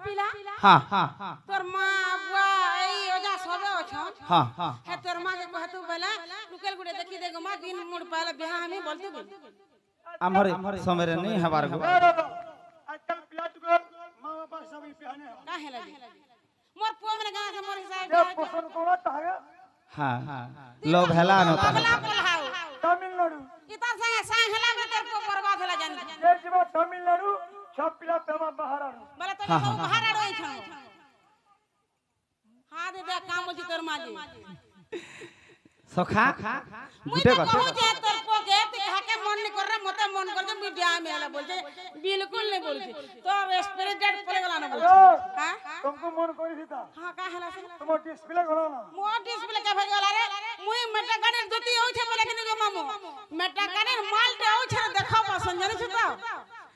पिला हां तोर मां बुआ ए ओजा सबे अछन हां हे तोर मां के कहतु बेला टुकेल गुडे देखी देगो मां दिन मुड़ पाले बियाह हमें बोलतु हमरे समरे नहीं हबार गो आजकल पिला टुकल मां बाप सब बिहाने काहे लगी मोर पुआ में गांव से मोर हिसाब ये पसंद कोला तागा हां लो भेला न अगला पलहाओ तमिलनाडु इता संगे संग हला में तेरे को बर्बाद होला जान ये जीवा तमिलनाडु सब पिला पेमा बाहर आनु बोले तो सब बाहर आड़ोई छन हां दे काम होची तोर मां जी सखा मुई गुटे तो बात कहू जे तोर को के ते हाके मन नहीं कर रे मते मन कर जे मीडिया में हला बोल जे बिल्कुल नहीं बोल जे तो स्पिरिट डेट पले गला ना बोल हां तुमको मन कोई सीता हां का हला से तुम डिस्प्ले करो ना मोर डिस्प्ले का भई गला रे मुई मेटा काने जति होई छे बोले कि जो मामू मेटा काने माल दे होई छे देखो पसंद जानि छ तो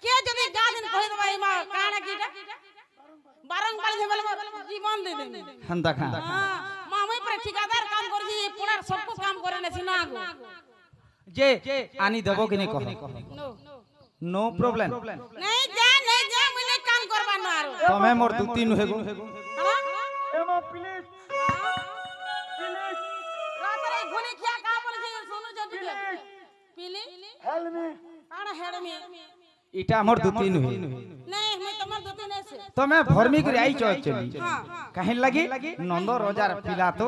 के जदी गा दिन कहि दबा ई मां काना कीटा बारंबार जे बोले जीवन दे दे हंदा खा हां मामू पर ठेकेदार काम कर जी पुणार सब कुछ काम करे ने सिना गो जे आनी देबो कि नहीं कहो नो नो प्रॉब्लम नहीं जा मुई नहीं काम करबा न आरो तमे मोर दु तीन हेगो एमा प्लीज प्लीज रात रे घुनी क्या का बोले जे सुनु जदी पीली हेल्प मी आना हेड में इटा मोर दु तीन हे नहीं मैं तमर दोती नहीं से तमे भरमी कर आई चली हां काहे लगी नंद रोजार पिला तो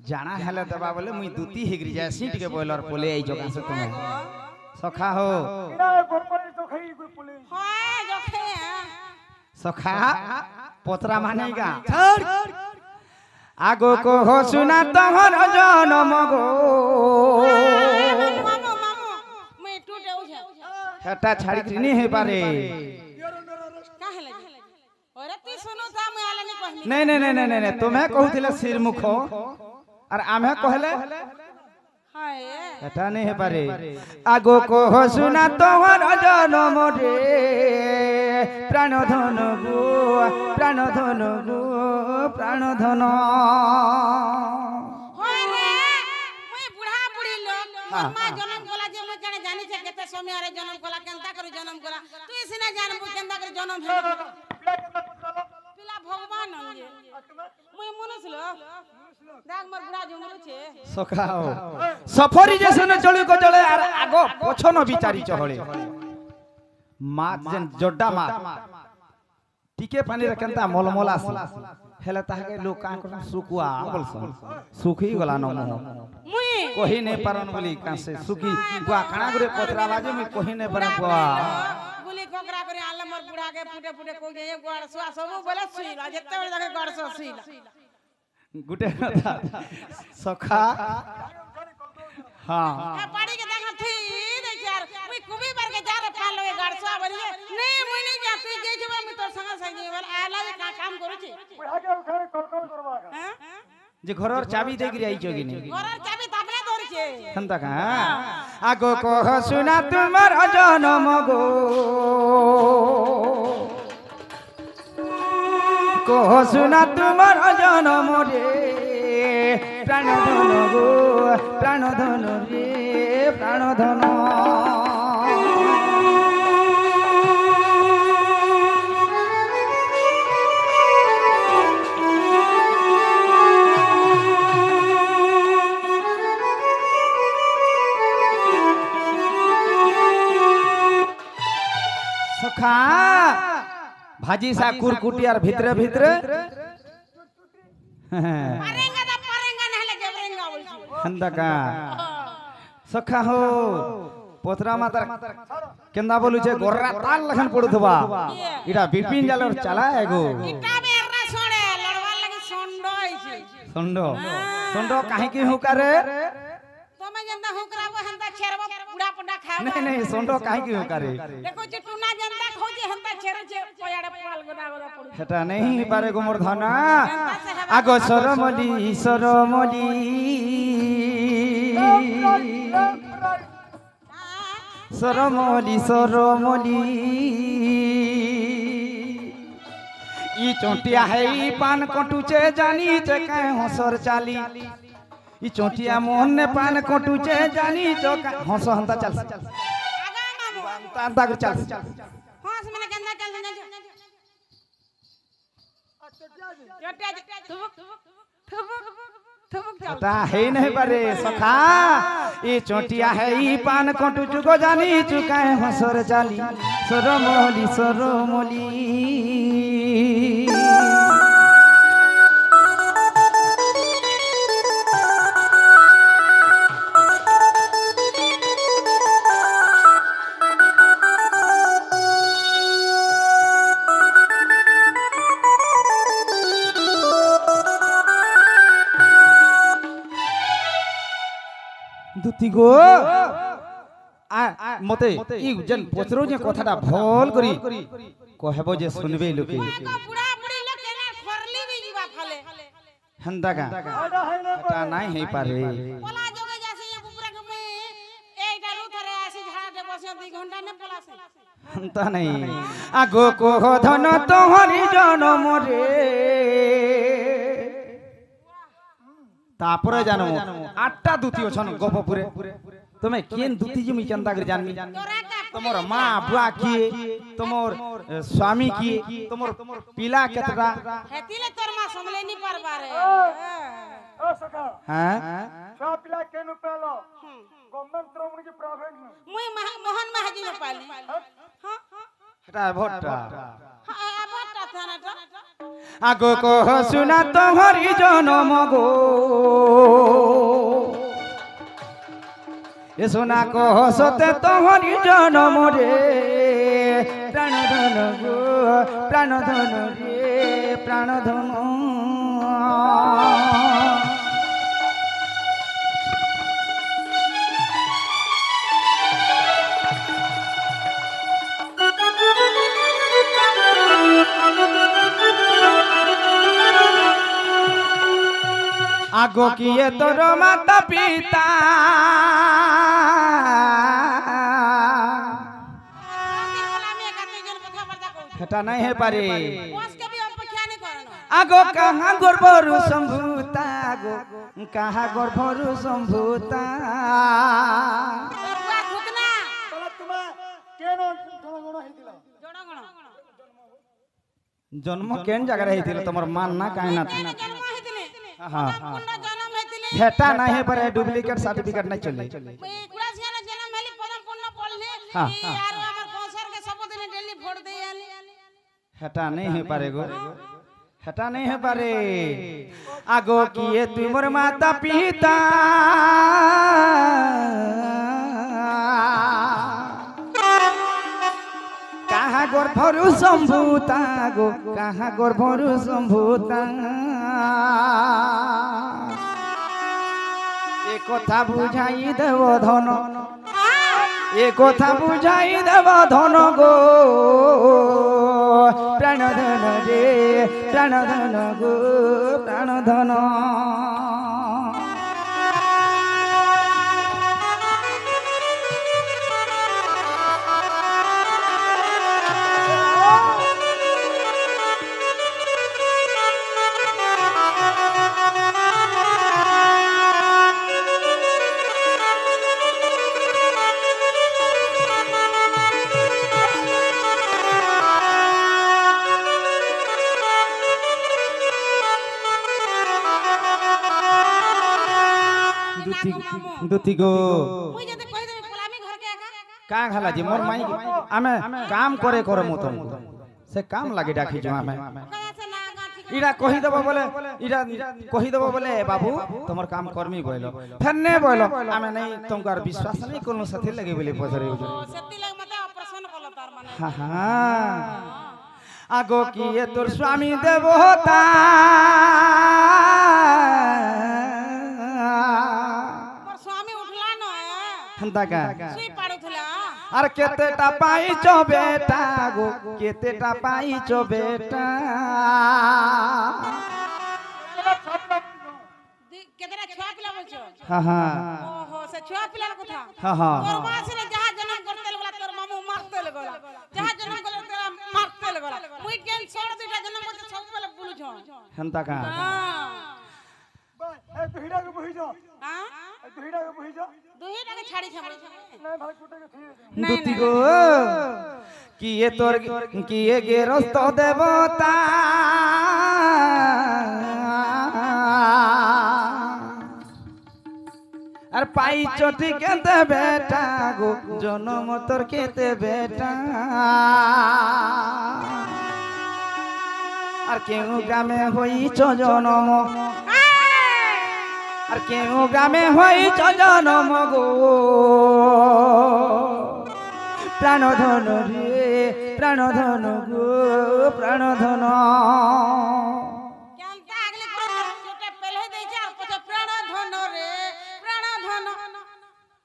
जाना हेले देबा बोले मुई दुती हेगरी जाय सीट के बॉयलर पोले आई जगह से तुमे सखा हो इना गोरपरी तो खई कोई पुलिस हां जोखे सखा पोतरा मानेगा छोड़ आगो को हो सुना तोहर जनम गो मामू मैं टूटे उठे हटा छाड़ी नहीं है पारे काहे लगी ओरे ती सुनो था मैं आले नहीं कहनी नहीं तुम्हें कहूतिले सिर मुखो और आमे कहले हाय हटा नहीं है पारे आगो को हो सुना तोहर जनम रे प्राण धन गो प्राण धन गो प्राण धन होय रे मैं बुढ़ा बुढ़ी लोग मोर मां जन्म कोला जे मैं जाने जानि छे केते समय रे जन्म कोला केनता करू जन्म कोला तू सिना जानबू केनता करू जन्म है पिला भगवान ये मैं मनुष्य लो दाग मोर बुढ़ा जुमरु छे सखाओ सफरी जैसे न चली को चले और आगो पछो न बिचारी चहले मात जन जोड्डा मात टिके पानी रखनता मोलमोला हेले ताके लोग का कर सुकुआ बोलसन सुखी गला न मुई कोही नहीं परन बोली का से सुखी गुआ काना गुरे पतरा बाजे में कोही नहीं परन बुआ गुली कोकरा करे आले मोर बुढ़ा के फुटे फुटे को जे गोड़ सुआ सब बोले सुईला जत्ते बजे जाके गोड़ सो सुईला गुटे कथा सखा हां ए पाड़ी के देखा थी देख यार मुई कुबी बार के जा रे पालो ए गोड़ सुआ बोली नहीं मुई नहीं जा तू जे जे मैं तोर संग संग बोल आला का काम करू छी आगे उठाने कॉल करवा का हां जे घरर चाबी दे गिरी आई जोगी नहीं घरर चाबी तापले धरि छे हंता का आगो को सुना तुमर जनम गो को सुना तुमर जनम रे प्राण धन गो प्राण धन रे प्राण धन सखा भाजी सा कुरकुटी और भितरे भितरे पारेंगा नहले जबरेंगा बोल छी हंदा का सखा हो पोतरा मातर केंदा बोलु छे गोर्रा ताल लखन पडुथबा इडा बिपिन जालर चला एगो इटा बेरना सोडे लड़वा लगी सोंडो आई छी सोंडो सोंडो काहे की हुकारे तमे जंदा हुकराबो हंदा छेरबो बुढ़ा पडा खाओ नहीं सोंडो काहे की हुकारे देखो जे टुना जंदा खोजे हंदा छेर छे पयाडे पाल गोदा गोदा पडु हेटा नहीं पारे गुमर धना आगो सरमली सरमली सरमली सरमली ई चोटिया है ई पान कटुचे जानी चे काहे हंसर चाली ई चोटिया मोहन ने पान कटुचे जानी च हंस हंता चल आगा मामू अंता कर चल हां से मैंने गंदा चल चोटिया थुबुक थुबुक थुबुक ता है नहीं पारे सखा ये चोटिया है ई पान कोटू चुको जानी चुकाए हसर चाली सरमोली दुती गो मते ई जन पचरो जे कथाटा भल करी कहबो जे सुनबे लोके बुढ़ा बुढ़ी लोग केना खरली भी जीवा फले हंदा का ता नाही हे पारे पला जोगे जासे ये बुबरा के में एटा रुथरे आसी झाड़ा दे बसे 2 घंटा ने पलासे हंता नहीं आगो को धन तोहरी जनम रे तापरे जानो 8टा दूती अछन गोपपुरे तमे केन दूती जी मी चंदा कर जानमी तमोर मां बुआ की तमोर स्वामी की तमोर पिला केतरा हेतिले तोर मां समले नी परबा रे ओ सखा हां छा पिला केनु पेलो गवर्नमेंट तरफ की प्राइवेट में मुई मोहन महाजी ने पाली हां हटा भट्टा हां भट्टा थाना तो आगो को सुना तोहरी जनम गो ए सुना को सते तोहरी जनम रे प्राण धन गो प्राण धन रे प्राण धन आगो किए तोर माता पिता हेटा नहीं है पारे आगो कहाँ गर्भरु संभूता आगो कहाँ गर्भरु संभूता जन्म केन जगह रही तमर मान ना काहे ना हां हेटा नहीं है पर डुप्लीकेट सर्टिफिकेट नहीं चले कुड़ा सियाना जन्म हेली पदम पुण्य पढ़ले यार हमर कंसर के सब दिन डेली वोट दे आली हेटा नहीं है पारे गो हेटा नहीं है पारे आगो किए तुमर माता पिता कहाँ गर्भरु संभूता गो कहाँ गर्भरु संभूता ए कथा बुझाई देव धन ए कथा बुझाई देव धन गो प्राण धन रे प्राण धन गो प्राण धन दुती गो मुई जते कहि देबे गुलामी घर के का घाला जी मोर माई आमे काम करे करम तुम से काम लागे डाकी जो आमे इरा कहि देबो बोले इरा कहि देबो बोले बाबू तमर काम करमी बोलो फेर ने बोलो आमे नहीं तुमकार विश्वास नहीं कोनो साथी लगे बोले पछरे सत्ती लग मते ऑपरेशन करलो तार माने हां आगो की ये तोर स्वामी देवता हंदा का सुई पाड़ू थला अरे केतेटा पाइचो बेटा गो केतेटा पाइचो बेटा केतेटा छुआ पिला बोलछो हां हां ओहो से छुआ पिला कथा हां हां तोर मां से जहां जन्म करते लगला तोर मामू मारते लगला जहां जन्म करले तेरा मारते लगला मुई केन छोड़ दुटा जन्म करते सब पहले बोलु छ हंदा का हां ए दुहिडा के बहि जा हां दुहिडा के बहि जा दुहिडा के छाड़ी छमड़ी नहीं भाई कुटे के थी दुती गो कि ये तोर कि ये गेरस्त देवता পাই চটি কেতে বেটা গো জনম তোর কেতে বেটা আর কেউ গ্রামে হইছ জনম আর কেউ গ্রামে হইছ জনম গো প্রাণধন রে প্রাণধন গো প্রাণধন কেনতা আগলে ছোটে পেলে দেইছে আর পছে প্রাণ ধন রে প্রাণ ধন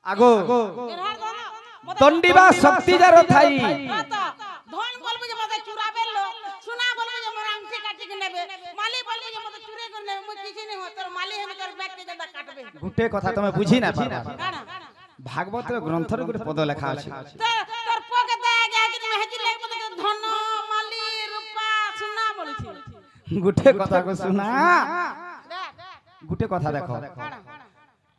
আগো এরহার ধন দণ্ডিবা শক্তি যার থাই ধন বলবি যে মতে চুরাবে লো সোনা বলবি যে মোর আংটি কাটি কে নেবে মালি বলবি যে মতে চুরি করে নেবে মুই কিছু নি হতর মালি হেবে তোর ব্যাগ কে জেদা কাটবে গুটে কথা তুমি বুঝি না পারবা কানা ভাগবত গ্রন্থরে গুটে পদ লেখা আছে তোর পকে দেয় গে কি তুমি হেজি লাগবে তো ধন মালি রূপা সোনা বলছি গুটে কথা কো শুনা গুটে কথা দেখো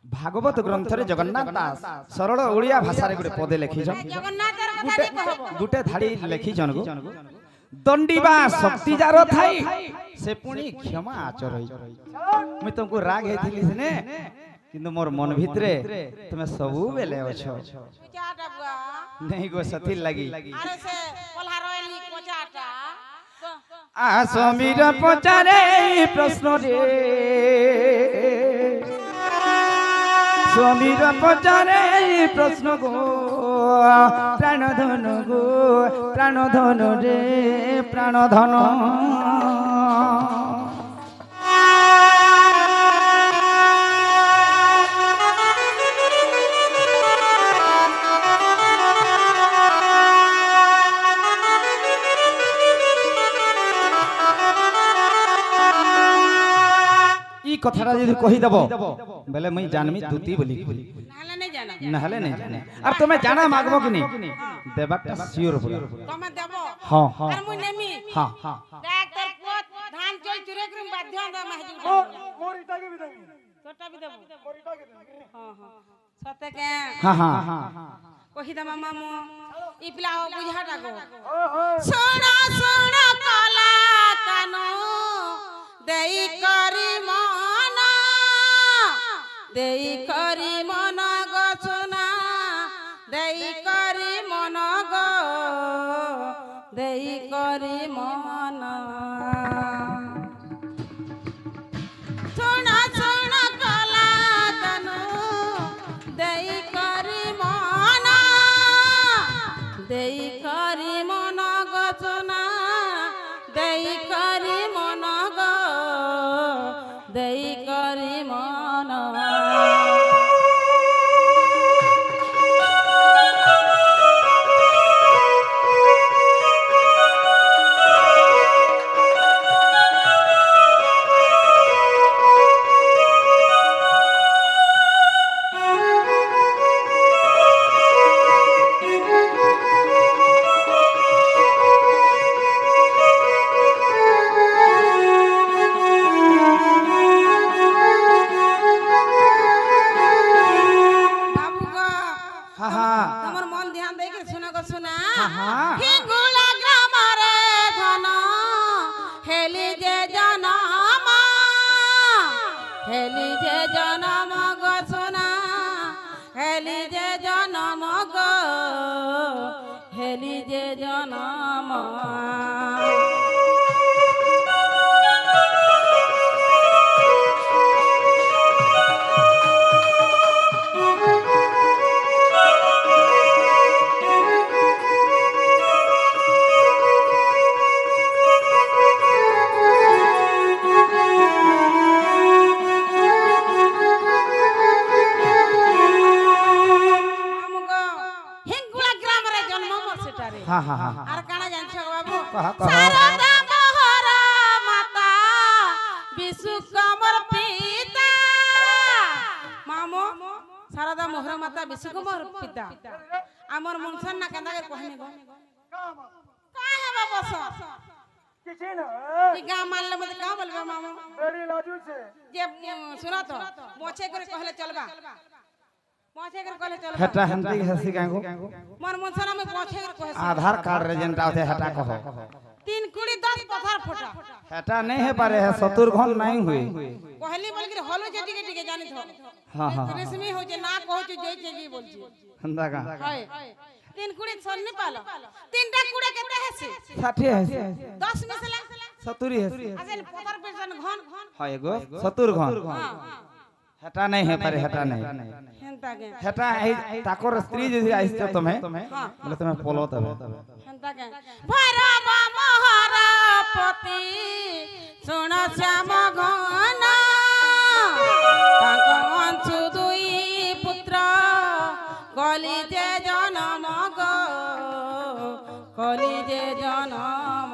ভাগবত গ্রন্থরে জগন্নাথ দাস সরল ওড়িয়া ভাষারে গুটে পদে লেখিছন জগন্নাথের কথা নি কহব গুটে ধাড়ি লেখিছন গো দণ্ডিবা শক্তি যার থাই সে পুনি ক্ষমা আচরই মুই তুমকু রাগ হেইছিলি সিনে কিন্তু মোর মন ভিতরে তুমি সবু বেলে অছো কোচাটা বুয়া নেই গো সথির লাগি আরে সে পলহা রয়লি কোচাটা সমীর পচারে প্রশ্ন রে সমীর পচারে প্রশ্ন গো প্রাণধন গো প্রাণধন রে প্রাণধন কথাটা যদি কহি দেব বলে মুই জানমি দুতি বলি নাহলে নাই জানা নহলে নাই জানে আর তুমি জানা মাগবো কি নি দেবাটা সিওর বলি তুমি দেব হ্যাঁ হ্যাঁ আর মুই নেমি হ্যাঁ হ্যাঁ দেখ তোর পুত ধান চল চুরে করে বাধ্য দা মাহজি মোরিটাকে বি দেবি তোরটা বি দেব মোরিটাকে দেবি হ্যাঁ হ্যাঁ সতে কে হ্যাঁ হ্যাঁ কহি দা মামা মু ই পিলা বুঝাটা গো ওহো সোনা সোনা কলা কানো দেই করি মন দেই করি মন গো সোনা দেই করি মন গো দেই করি মন সোনা সোনা কলা কানো দেই করি মন দেই করি মন গো সোনা দেই করি মন গো দেই করি মন বাবু গো হ্যাঁ হ্যাঁ তোমার মন ধ্যান দেই করে শোনা গো শোনা হ্যাঁ। হিঙ্গুলা গ্রামরে ধন হেলি যে জনম হেলি যে জনম গো শোনা হেলি যে জনম গো হেলি যে জনম আমগো হিঙ্গুলা গ্রামরে জন্ম মোর সেটারে হ্যাঁ হ্যাঁ হ্যাঁ আর কানা জানছ গো বাবু কহ, কহ। শারদা মহরা মাতা বিশ্বকর্মার পিতা মামো শারদা মহরা মাতা বিশ্বকর্মার পিতা আমার মনসন না কেন্দা করে কহনি গো কাম কাহে হেবা বস কিছু না তুই গা মানলে মতে কা বলবে মামো বেরি লাজু সে যে শুনা তো মোছে করে কহলে চলবা মোছে করে কহলে চলবা হেটা হেন্তি হেসি গাঙ্গো মোর মনসন আমি মোছে করে কহে আধার কার্ড রে যেনটা আছে হেটা কহ 3 কুড়ি 10 পথার ফোটা हेटा नहीं है पारे है शत्रुघ्न नहीं हुए कहली बोल के हलो जे टिके टिके जानि थो हां हां रेशमी हो जे ना कहू जे जई के बोल छी हंदा का हाय तीन कुड़ी सन नहीं पालो तीनटा कुड़े केते हेसी 60 है 10 मिसला 70 है असेल 15% घन हां एगो शत्रुघ्न हां हेटा नहीं है पारे हेटा नहीं हेंता के हेटा ताकोर स्त्री जदी आइस तुम्हें बोले तुम्हें पोलो तबे हेंता के भैरव महारापति सुन श्याम घन तांको अंशु दुई पुत्र कली जे जनम गो कली जे जनम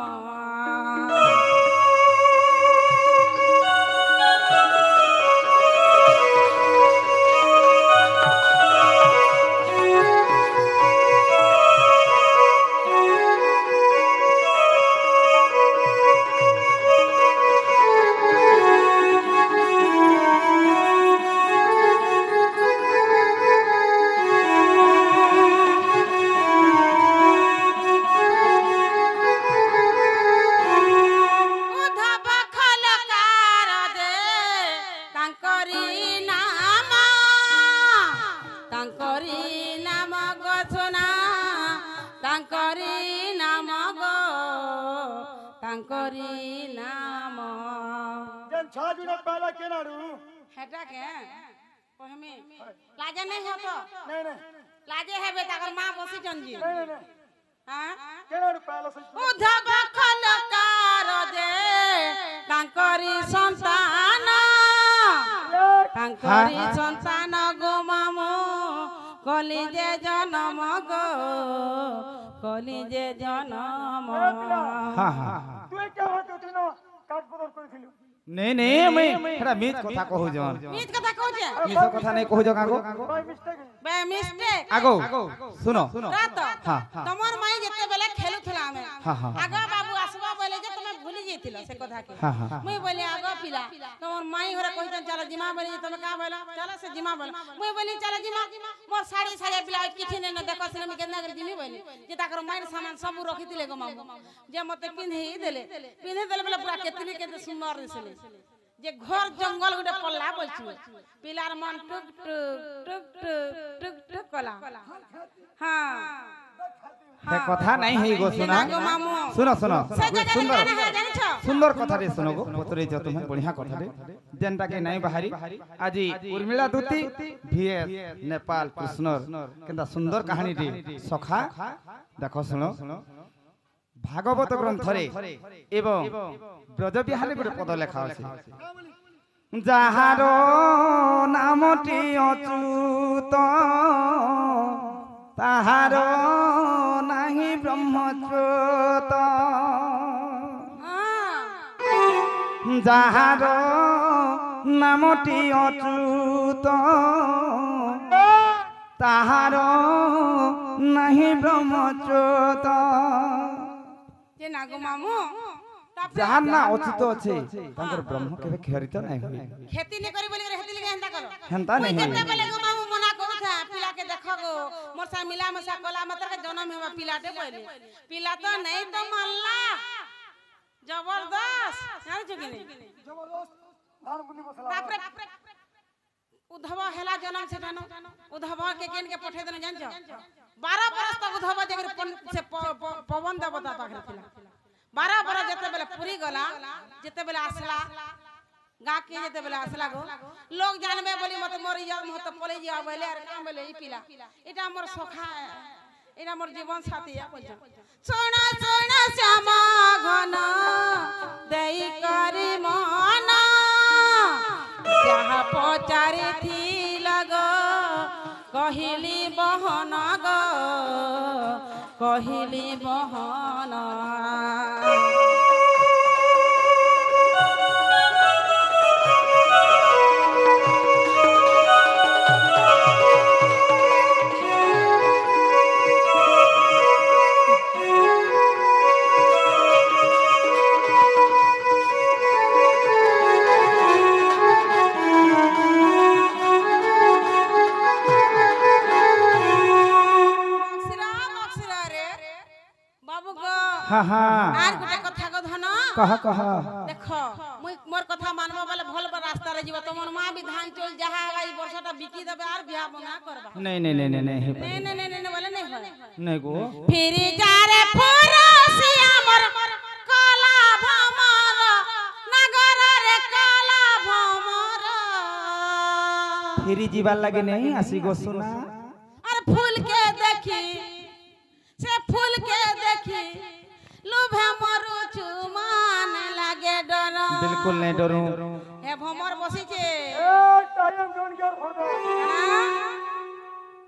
जन छाजुने पहला केनाडू हेटा के कहमे लाजे नहीं हो तो नहीं नहीं लाजे है बेटा अगर मां बसी जंजी नहीं नहीं हां केनाडू पहला से उधब खलकार दे तांकरी संतान तांकरी संतान गो मामो कली जे जनम गो कली जे जनम हां हां तू क्या होतो तुनो काट बदल करिथिलु नहीं नहीं मैं हेटा मीत कथा कहू जन मीत कथा कहू जे मीत कथा नहीं कहू जन आगो बाय मिस्टेक बे मिस्टेक आगो सुनो रात हां तमर माई जते बेले खेलुथला हमें हां हां आगा बाबू आसबा बोले जे तुम भूली जेतिलो से कथा के हां हां मैं बोले आगा पिला तमर माई होरे कहितन चलो जिमा बोले तुम का बोला चलो से जिमा बोला मैं बोली चलो जिमा मोर साड़ी साड़ी ब्लाउज किछि ने देखो सिने में केना कर जिमी बोली जे ताकर माई सामान सब रखितिले गो मामू जे मते पिन्हे देले बोले पूरा केतली केते सुंदर दिसले जे घर जंगल गुटे पल्ला बोलछु पिलार मन टुक टुक टुक टुक टुक टुक कला हां हे कथा नहीं है गो सुना सुनो सुनो सुंदर सुंदर कथा रे सुनो गो पतरे जो तुम्हें बढ़िया कथा रे जेनटा के नहीं बाहरी आज उर्मिला दूती भीएस नेपाल कृष्णर केंदा सुंदर कहानी रे सखा देखो सुनो भागवत ग्रंथ रे एवं ब्रज बिहार गुटे पद लेखा अछि जाहारो नामटी अच्युत ताहारो नाही ब्रह्मच्युत जाहारो नामटी अच्युत ताहारो नाही ब्रह्मच्युत जे नागो मामू जहां ना अच्युत अछि तांकर ब्रह्म केबे खेरित नाही होई खेती ने करी बोली रे हेती लगे हेंता करो हेंता नहीं केते बोले गो मामू मना कहू था पिला के देखो गो मोर सा मिला मसा कला मतर के जन्म हेबा पिलाटे पहिले पिला तो नहीं तो मल्ला जबरदस्त जान छ कि नहीं जबरदस्त धान बुनी मसला तापरे उद्धव हेला जन्म से जानो उद्धव के केन के पठे देने जान छ 12 बरस तक उद्धव जगर से पवन देवता पाखरे थिला 12 बरस जते बेले पूरी गला जते बेले आसला गा के जते बेले आसला गो लोग जानबे बोली मत मोर या मत पले जिया बोले अरे काम बोले ई पिला एटा मोर सखा एटा मोर जीवन साथी या बोल सोना सोना श्यामा घन देई करी मन जहाँ पचारी थी लगो कहिली बहन गो कहिली बहन बाबू कह कह देखो मुई मोर कथा मानबो बोले भल रास्ता रे जीव तमन मां भी धान चल जहा ई वर्षटा बिकी देबे आर बियाह बना करबा नहीं नहीं नहीं नहीं नहीं नहीं बोले नहीं होय नहीं गो फिर जा रे फुरसिया मोर काला भमर नगर रे काला भमर फेरी जीवार लगे नहीं आसी गो सुना और फूल के देखी से फूल के देखी लुभे मरु चुमान लागे डर बिल्कुल नहीं डरू हे भमर बसी छे ए टाइम जोन के फरदो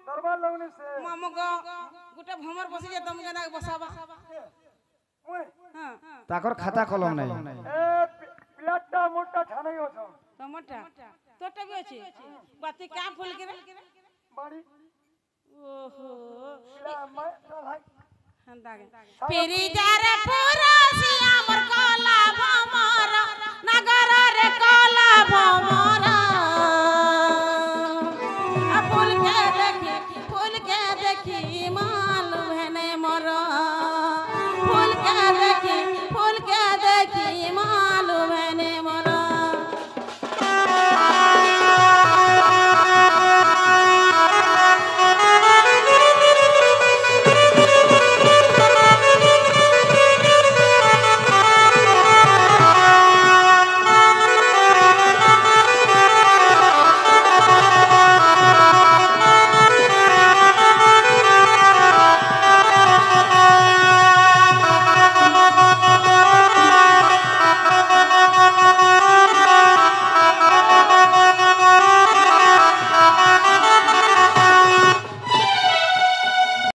दरबार लगने से ममगो गुटे भमर बसी छे तुम केना बसाबा मुई हां ताकर खाता कलम नहीं ए प्लेटटा मोटा ठानै हो छ टमाटा तोटा भी अछि बाती का फूल के रे बाड़ी ओहो ला मैं भाई हंदा गे फेरी जा रे फुरसिया मोर काला भमर